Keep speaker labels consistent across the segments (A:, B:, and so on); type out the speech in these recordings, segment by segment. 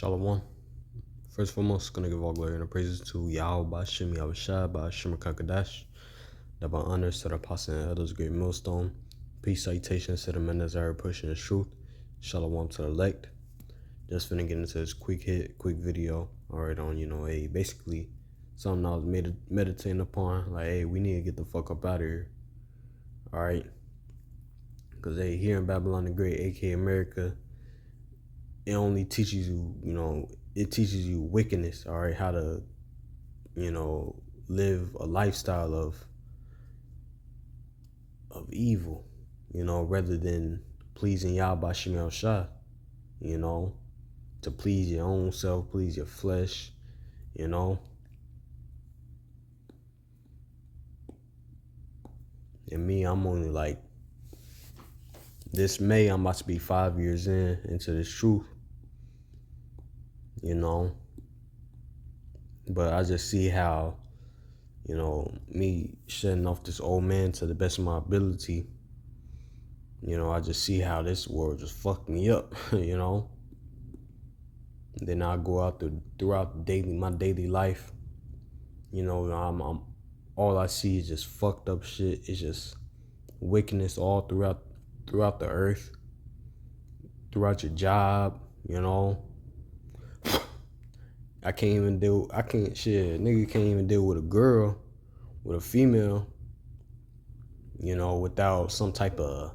A: Shalom. First and foremost, gonna give all glory and praises to Yahawah, bahasham, Yahawashi, bahasham, Kakadash. Double honors to the apostle and elders, great millstone. Peace, salutations to the men that are pushing the truth. Shalom to the elect. Just finna get into this quick video. Alright, on basically something I was meditating upon. Like, hey, we need to get the fuck up out of here. Alright, because here in Babylon the Great, aka America, it only teaches you, it teaches you wickedness, all right, how to, live a lifestyle of evil, rather than pleasing Yahawashi, to please your own self, please your flesh, And me, I'm only like, this May, I'm about to be 5 years into this truth, But I just see how, me shedding off this old man to the best of my ability, I just see how this world just fucked me up, Then I go out throughout my daily life, I'm all I see is just fucked up shit. It's just wickedness all throughout the earth, throughout your job, I can't nigga can't even deal with a girl, with a female, without some type of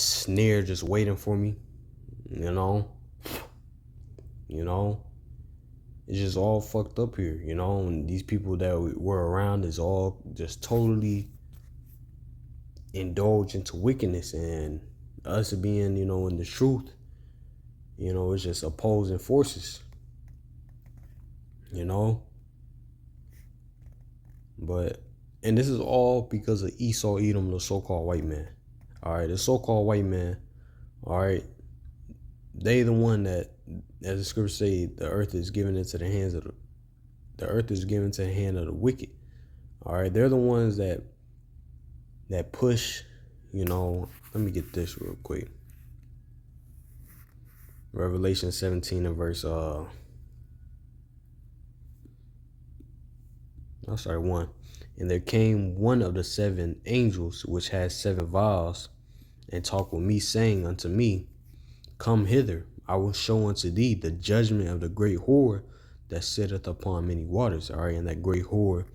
A: snare just waiting for me, It's just all fucked up here, and these people that we're around is all just totally indulged into wickedness, and us being, in the truth, it's just opposing forces, and this is all because of Esau Edom, the so-called white man. All right, the so-called white man, all right, they the one that, as the scriptures say, the earth is given into the hands of the earth is given to the hand of the wicked. All right, they're the ones that push, let me get this real quick. Revelation 17 and verse 1. And there came one of the 7 angels which had 7 vials, and talked with me, saying unto me, Come hither, I will show unto thee the judgment of the great whore that sitteth upon many waters. All right, and that great whore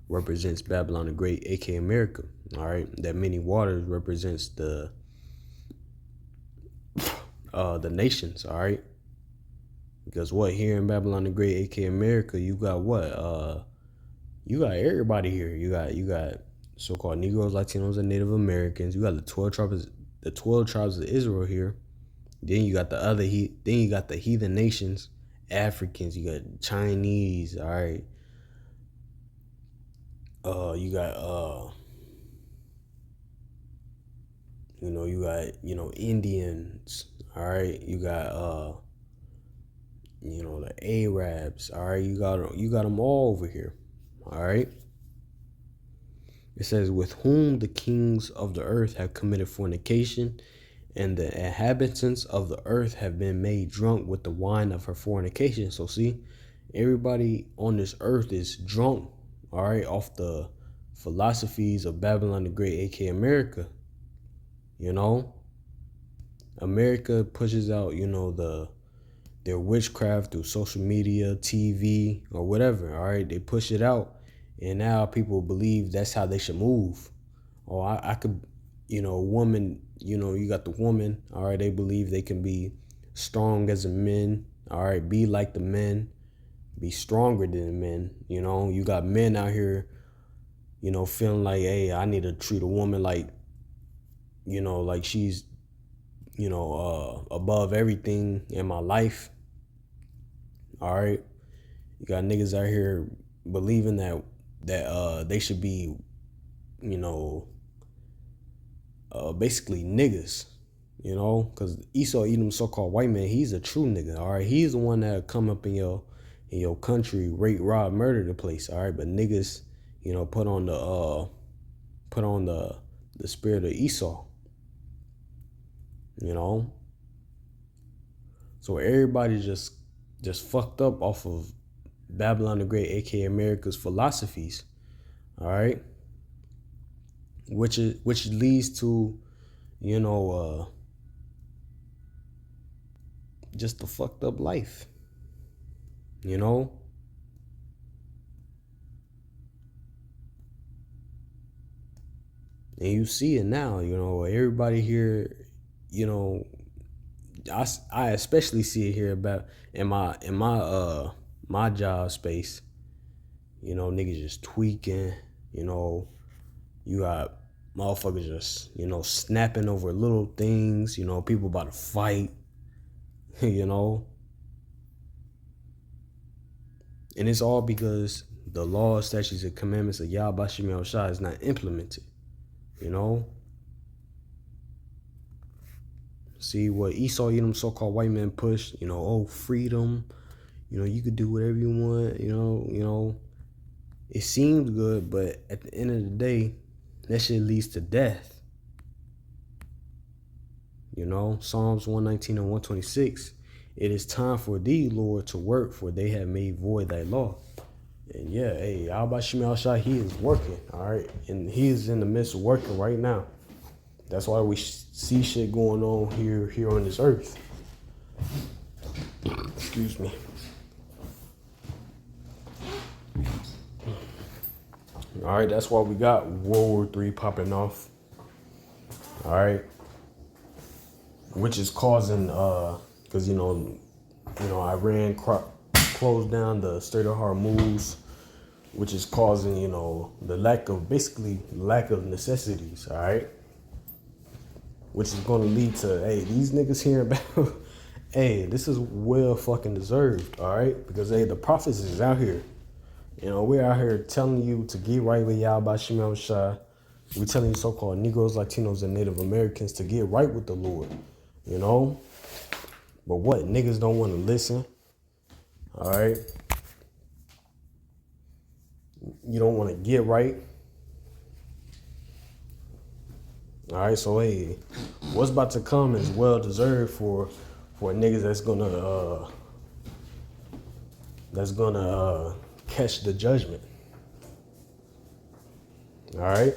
A: represents Babylon the Great, aka America. All right, that many waters represents the nations. All right, because here in Babylon the Great, aka America, you got what? You got everybody here. You got so-called Negroes, Latinos, and Native Americans. You got the 12 tribes of Israel here. Then you got the heathen nations, Africans. You got Chinese. All right. You got Indians. All right. You got the Arabs. All right. You got them all over here. All right. It says, with whom the kings of the earth have committed fornication, and the inhabitants of the earth have been made drunk with the wine of her fornication. So see, everybody on this earth is drunk, all right, off the philosophies of Babylon the Great, aka America. America pushes out, their witchcraft through social media, TV, or whatever. All right, they push it out, and now people believe that's how they should move. Oh, I could, woman, you got the woman. All right, they believe they can be strong as a men. All right, be like the men, be stronger than the men. You got men out here, feeling like, hey, I need to treat a woman like, like she's, above everything in my life. All right, you got niggas out here believing that they should be, basically niggas, because Esau Edom, so-called white man, he's a true nigga. All right, he's the one that come up in your country, rape, rob, murder the place. All right, but niggas, put on the spirit of Esau. So everybody just fucked up off of Babylon the Great, aka America's philosophies. All right. Which leads to, you know, just a fucked up life. You know? And you see it now, you know, everybody here, you know, I especially see it here about in my job space. You know, niggas just tweaking, you know, you got motherfuckers just, you know, snapping over little things, you know, people about to fight, you know. And it's all because the laws, statutes, and commandments of Yahawashi is not implemented, you know. See what Esau, you know, so-called white men push, you know, oh, freedom, you know, you could do whatever you want, you know. It seems good, but at the end of the day, that shit leads to death. You know, Psalms 119 and 126, it is time for thee, Lord, to work, for they have made void thy law. And yeah, hey, Yahawashi, he is working, all right? And he is in the midst of working right now. That's why we see shit going on here on this earth. Excuse me. All right, that's why we got World War III popping off. All right, which is causing, because you know, Iran closed down the Strait of Hormuz, which is causing, you know, the lack of necessities. All right, which is going to lead to, hey, these niggas hearing about, hey, this is well fucking deserved. All right, because hey, the prophets is out here. You know, we're out here telling you to get right with Yahawashi. We're telling you so-called Negroes, Latinos, and Native Americans to get right with the Lord. You know? But what? Niggas don't want to listen. All right? You don't want to get right. All right? So, hey, what's about to come is well-deserved for niggas that's gonna catch the judgment. All right?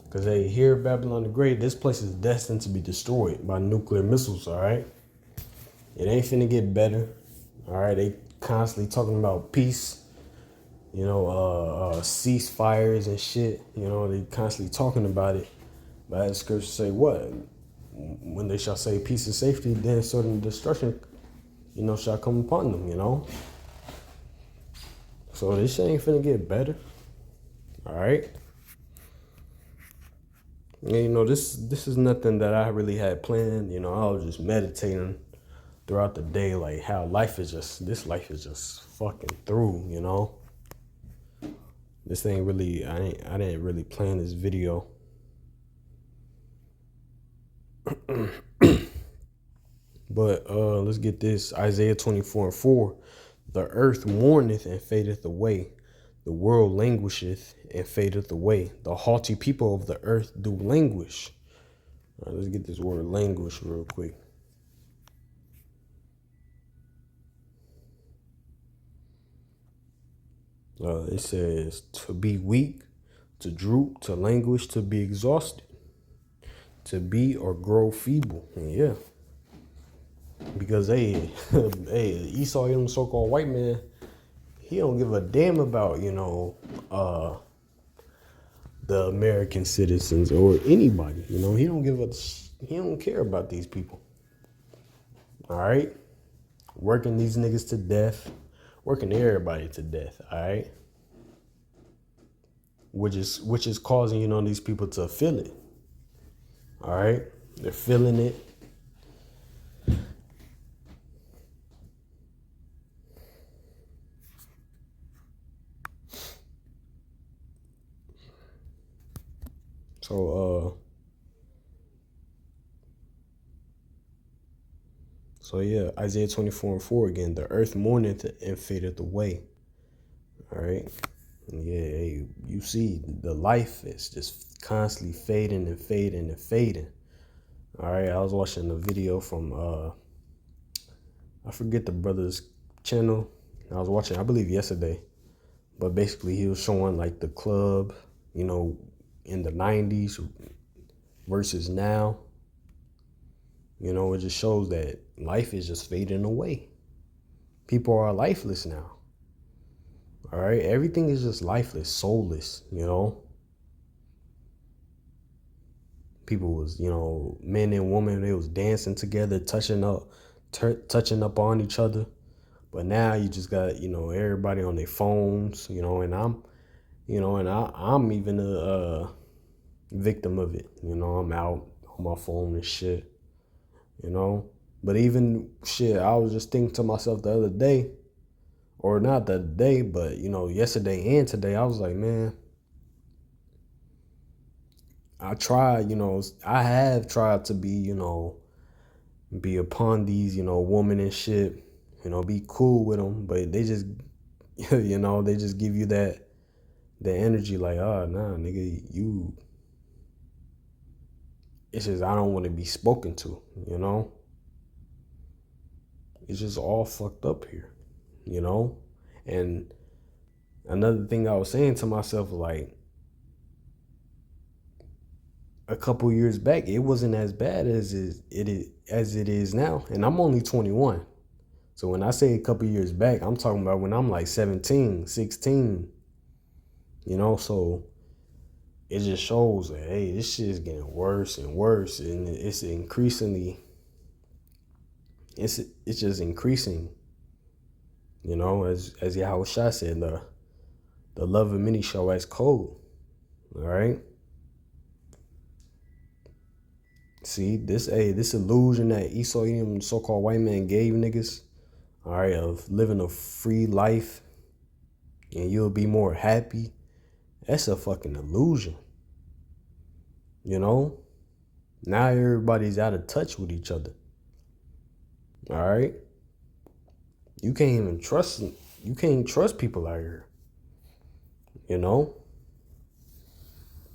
A: Because, hey, here at Babylon the Great, this place is destined to be destroyed by nuclear missiles, all right? It ain't finna get better, all right? They constantly talking about peace, you know, ceasefires and shit. You know, they constantly talking about it. But as scriptures say, what? When they shall say peace and safety, then certain destruction, you know, shall come upon them, you know? So this shit ain't finna get better, all right? You know, this is nothing that I really had planned. You know, I was just meditating throughout the day, like how this life is just fucking through, you know. This ain't really, I didn't really plan this video. But let's get this. Isaiah 24:4. The earth mourneth and fadeth away. The world languisheth and fadeth away. The haughty people of the earth do languish. All right, let's get this word languish real quick. It says to be weak, to droop, to languish, to be exhausted, to be or grow feeble. And yeah. Because hey, hey, Esau, you know, so-called white man, he don't give a damn about, you know, the American citizens or anybody. You know, he don't care about these people. All right, working these niggas to death, working everybody to death. All right, which is causing, you know, these people to feel it. All right, they're feeling it. So yeah, Isaiah 24:4 again. The earth mourneth and fadeth away. All right. Yeah, hey, you see the life is just constantly fading and fading and fading. All right, I was watching a video from I forget the brother's channel. I was watching, I believe yesterday, but basically he was showing like the club, you know, in the 90s versus now. You know, it just shows that life is just fading away. People are lifeless now. All right, everything is just lifeless, soulless, you know. People was, you know, men and women, they was dancing together, touching up on each other. But now you just got, you know, everybody on their phones, you know, and I'm even a victim of it. You know, I'm out on my phone and shit, you know. But even shit, I was just thinking to myself the other day, or not the other day, but, you know, yesterday and today, I was like, man, I have tried to be, you know, be upon these, you know, women and shit, you know, be cool with them, but they just, you know, they just give you the energy like, oh, nah, nigga, it's just, I don't want to be spoken to, you know? It's just all fucked up here, you know? And another thing I was saying to myself, like, a couple years back, it wasn't as bad as it is now. And I'm only 21. So when I say a couple years back, I'm talking about when I'm like 17, 16, you know? So it just shows that, hey, this shit is getting worse and worse. And it's increasingly, it's just increasing, you know, as Yahawashi said, the love of many shall wax cold. All right. See, this illusion that Esau Edom, so-called white man, gave niggas, all right, of living a free life and you'll be more happy. That's a fucking illusion. You know? Now everybody's out of touch with each other. All right? You can't trust people out here. You know?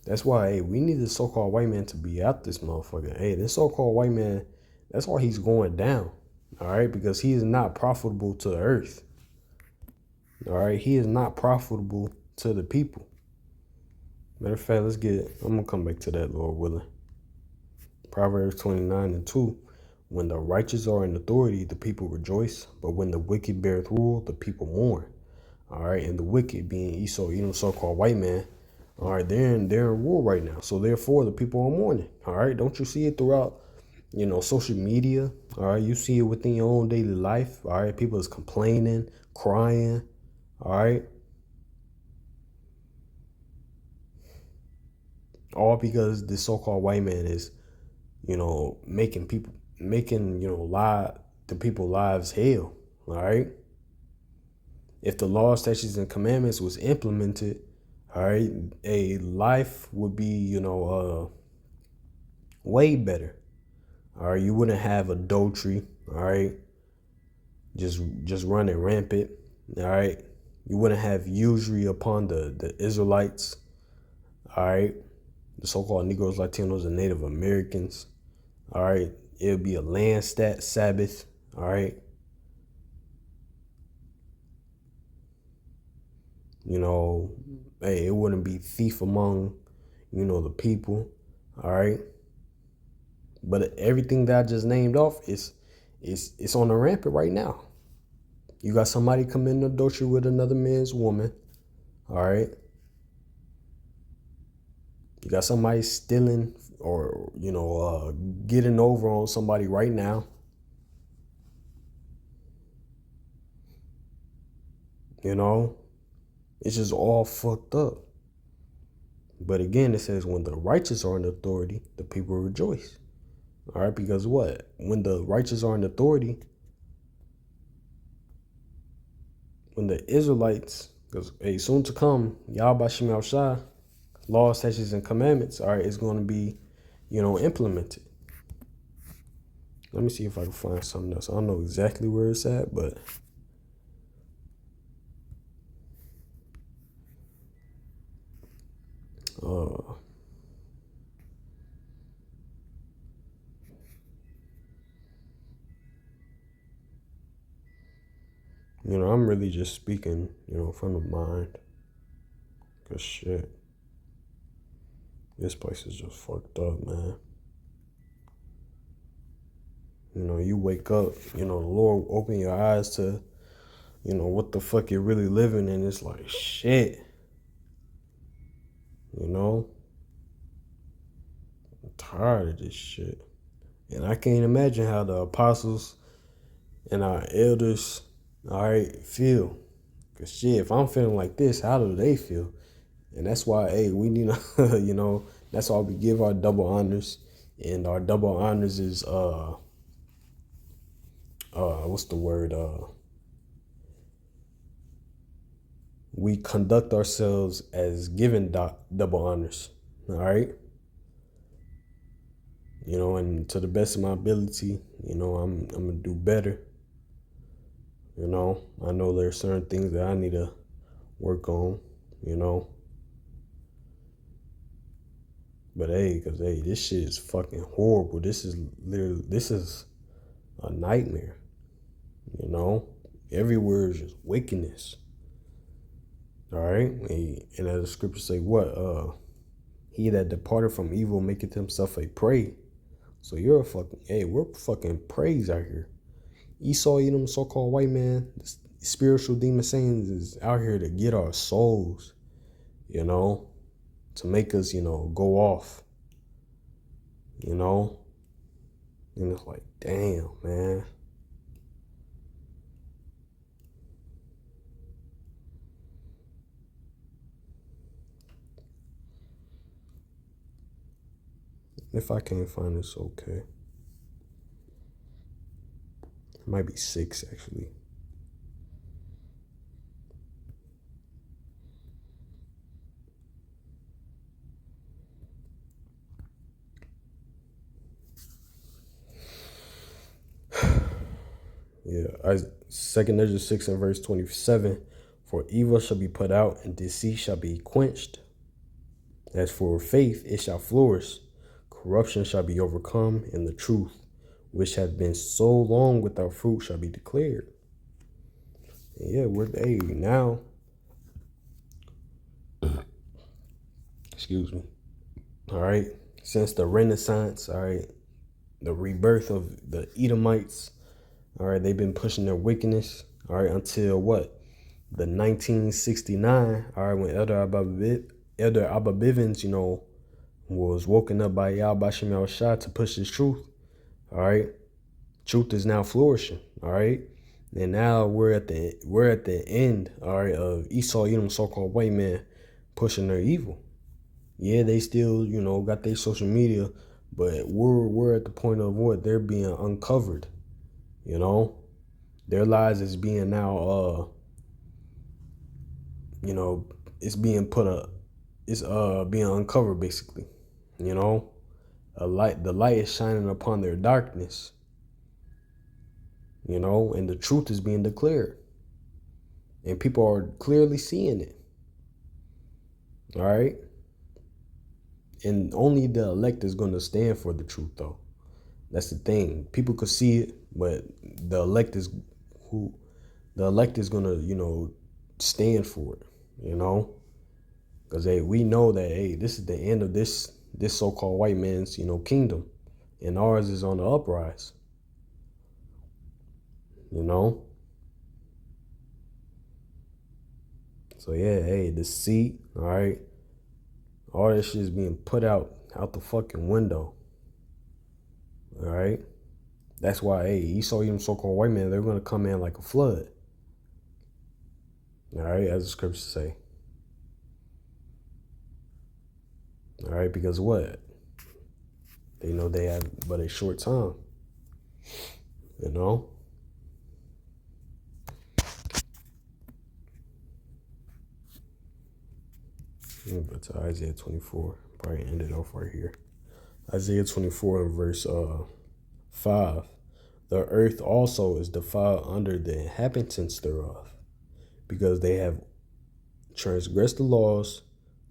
A: That's why, hey, we need the so-called white man to be out this motherfucker. Hey, this so-called white man, that's why he's going down. All right? Because he is not profitable to the earth. All right? He is not profitable to the people. Matter of fact, I'm going to come back to that, Lord willing. Proverbs 29:2. When the righteous are in authority, the people rejoice. But when the wicked beareth rule, the people mourn. All right. And the wicked being Esau, so-called white man. All right. They're in rule right now. So therefore, the people are mourning. All right. Don't you see it throughout, you know, social media? All right. You see it within your own daily life. All right. People is complaining, crying. All right. All because this so-called white man is, you know, making, you know, the people lives hell. All right. If the law, statutes, and commandments was implemented, all right, a life would be, you know, way better. All right. You wouldn't have adultery. All right. Just running rampant. All right. You wouldn't have usury upon the Israelites. All right. The so-called Negroes, Latinos, and Native Americans. All right. It would be a land Sabbath. All right. You know, hey, it wouldn't be thief among, you know, the people. All right. But everything that I just named off it's on the rampant right now. You got somebody committing adultery with another man's woman. All right. You got somebody stealing or, you know, getting over on somebody right now. You know, it's just all fucked up. But again, it says when the righteous are in authority, the people rejoice. All right, because what? When the righteous are in authority, when the Israelites, because hey, soon to come, Yahawashi, laws, statutes, and commandments, all right, it's going to be, you know, implemented. Let me see if I can find something else. I don't know exactly where it's at, but I'm really just speaking, from the mind. Cause shit, this place is just fucked up, man. You wake up, the Lord open your eyes to, what the fuck you're really living in. It's like, shit, I'm tired of this shit. And I can't imagine how the apostles and our elders, all right, feel. Cause shit, if I'm feeling like this, how do they feel? And that's why, hey, we need to, that's why we give our double honors. And our double honors is, what's the word? We conduct ourselves as giving double honors. All right. And to the best of my ability, I'm gonna do better. I know there are certain things that I need to work on, But hey, cause hey, this shit is fucking horrible. This is a nightmare. Everywhere is just wickedness. All right, and as the scriptures say, what? He that departed from evil maketh himself a prey. So we're fucking praise out here. Esau, so-called white man, spiritual demon sayings is out here to get our souls, to make us, go off, and it's like, damn, man. If I can't find this, okay. It might be 6, actually. Yeah, 2 Ezra 6 and verse 27. For evil shall be put out, and deceit shall be quenched. As for faith, it shall flourish. Corruption shall be overcome, and the truth, which hath been so long without fruit, shall be declared. And yeah, now. Excuse me. All right. Since the Renaissance, all right, the rebirth of the Edomites, all right, they've been pushing their wickedness, all right, until what? The 1969, all right, when Elder Abba Bivens, was woken up by Yahawashi to push his truth, all right. Truth is now flourishing, all right. And now we're at the end, all right, of Esau, so-called white man pushing their evil. Yeah, they still, got their social media, but we're at the point of what? They're being uncovered, Their lies is being now it's being being uncovered basically. The light is shining upon their darkness. And the truth is being declared. And people are clearly seeing it. All right? And only the elect is going to stand for the truth, though. That's the thing. People could see it, but the elect is going to, stand for it, Because, hey, we know that, hey, this is the end of this so-called white man's, kingdom. And ours is on the uprise. So, yeah, hey, deceit, all right? All this shit is being put out the fucking window. All right? That's why, hey, Esau, so-called white man, they're going to come in like a flood. All right, as the scriptures say. All right, because what? They know they have but a short time. Go to Isaiah 24. Probably end it off right here. Isaiah 24 and verse 5. The earth also is defiled under the inhabitants thereof, because they have transgressed the laws,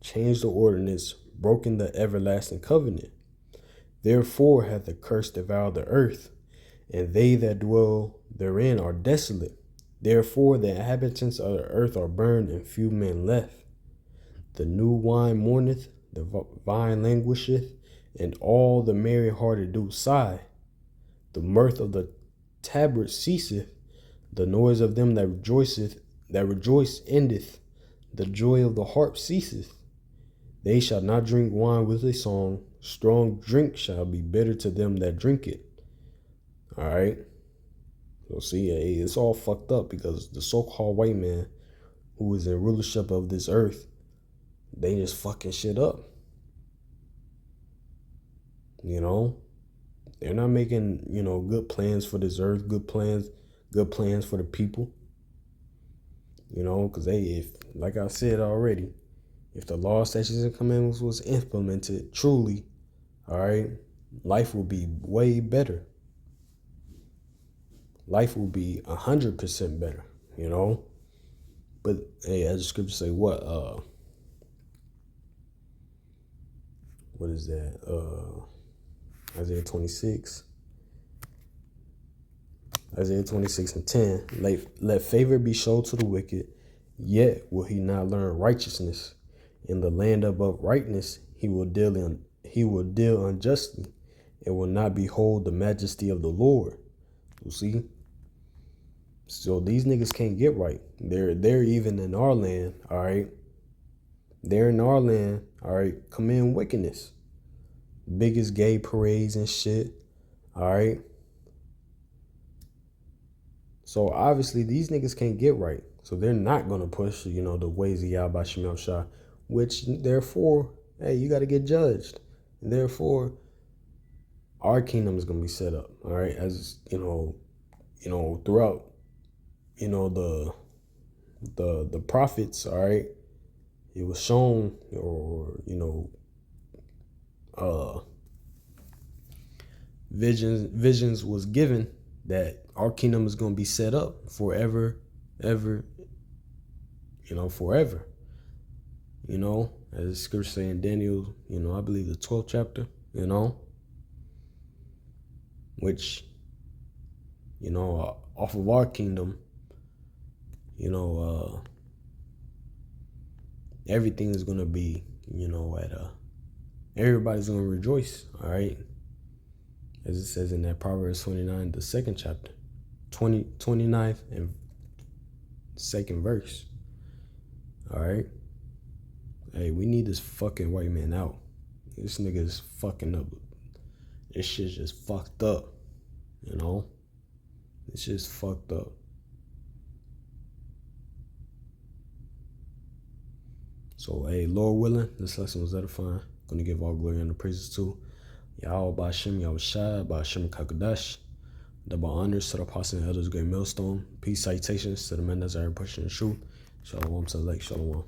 A: changed the ordinance, broken the everlasting covenant. Therefore hath the curse devoured the earth, and they that dwell therein are desolate. Therefore, the inhabitants of the earth are burned, and few men left. The new wine mourneth, the vine languisheth, and all the merry-hearted do sigh. The mirth of the tabret ceaseth, the noise of them that rejoice endeth, the joy of the harp ceaseth. They shall not drink wine with a song, strong drink shall be bitter to them that drink it. All right. So see, it's all fucked up because the so-called white man who is in rulership of this earth, they just fucking shit up. You know, they're not making, good plans for this earth, good plans for the people. Because if, like I said already, if the law, statutes, and commandments was implemented truly, all right, life will be way better. Life will be 100% better, But hey, as the scripture say, what is that? Isaiah 26. Isaiah 26:10. Let favor be shown to the wicked, yet will he not learn righteousness. In the land of uprightness he will deal unjustly, and will not behold the majesty of the Lord. You see? So these niggas can't get right. They're even in our land, all right? They're in our land, all right, committing wickedness. Biggest gay parades and shit, all right? So obviously these niggas can't get right. So they're not going to push, the ways of Yahawashi, which therefore, hey, you got to get judged. And therefore, our kingdom is going to be set up, all right? As, throughout, the prophets, all right? It was shown, or, visions was given that our kingdom is going to be set up forever, ever, forever. As the scripture say in Daniel, I believe the 12th chapter, which, off of our kingdom, everything is going to be, everybody's going to rejoice, all right? As it says in that Proverbs 29, the 2nd chapter, 29th and 2nd verse. All right. Hey, we need this fucking white man out. This nigga is fucking up. This shit's just fucked up. It's just fucked up. So, hey, Lord willing, this lesson was edifying. Gonna give all glory and the praises to Yahawah, bahasham, Yahawashi, bahasham kakadash. Double honors to the apostles and elders, great millstone. Peace, citations to the men that are pushing the truth. Shalom to the lake. Shalom.